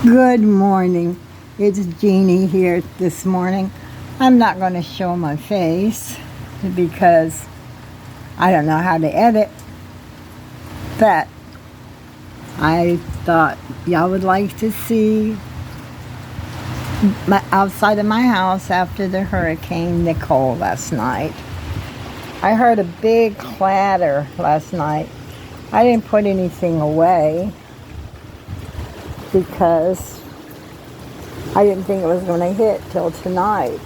Good morning. It's Jeannie here this morning. I'm not going to show my face because I don't know how to edit, but I thought y'all would like to see outside of my house after the Hurricane Nicole last night. I heard a big clatter last night. I didn't put anything away because I didn't think it was going to hit till tonight.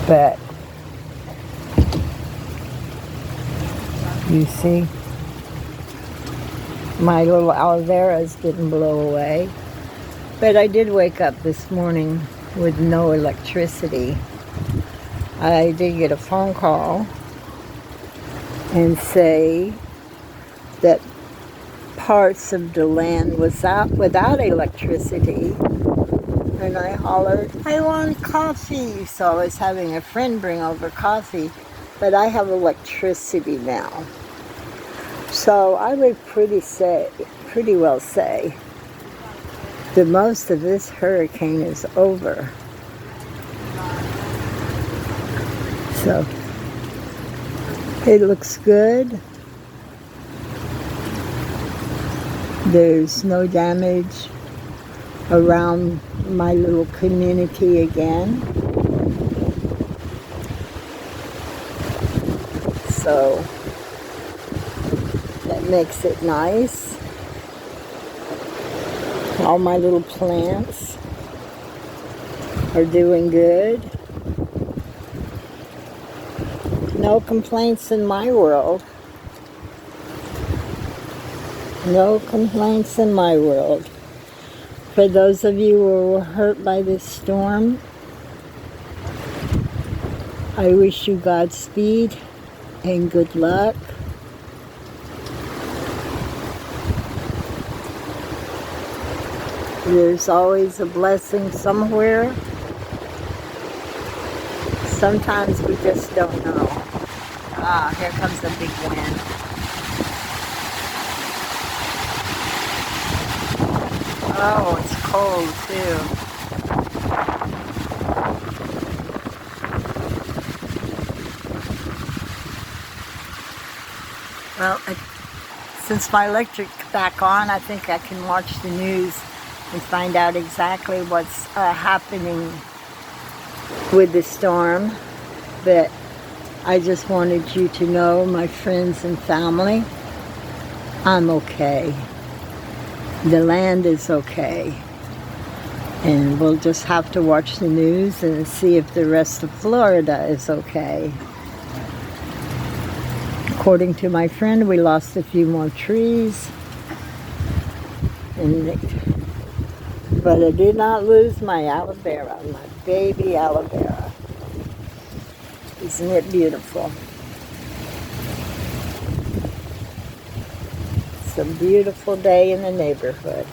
But you see, my little aloe veras didn't blow away. But I did wake up this morning with no electricity. I did get a phone call and say that parts of the land was out without electricity, and I hollered, I want coffee. So I was having a friend bring over coffee, but I have electricity now. So I would pretty well say that most of this hurricane is over. So it looks good. There's no damage around my little community again. So that makes it nice. All my little plants are doing good. No complaints in my world. No complaints in my world. For those of you who were hurt by this storm, I wish you Godspeed and good luck. There's always a blessing somewhere. Sometimes we just don't know. Ah, here comes a big wind. Oh, it's cold too. Well, since my electric's back on, I think I can watch the news and find out exactly what's happening with the storm. But I just wanted you to know, my friends and family, I'm okay. The land is okay. And we'll just have to watch the news and see if the rest of Florida is okay. According to my friend, we lost a few more trees. But I did not lose my aloe vera, my baby aloe vera. Isn't it beautiful? It's a beautiful day in the neighborhood.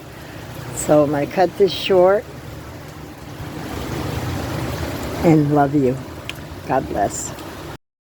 So I'm going to cut this short and love you. God bless.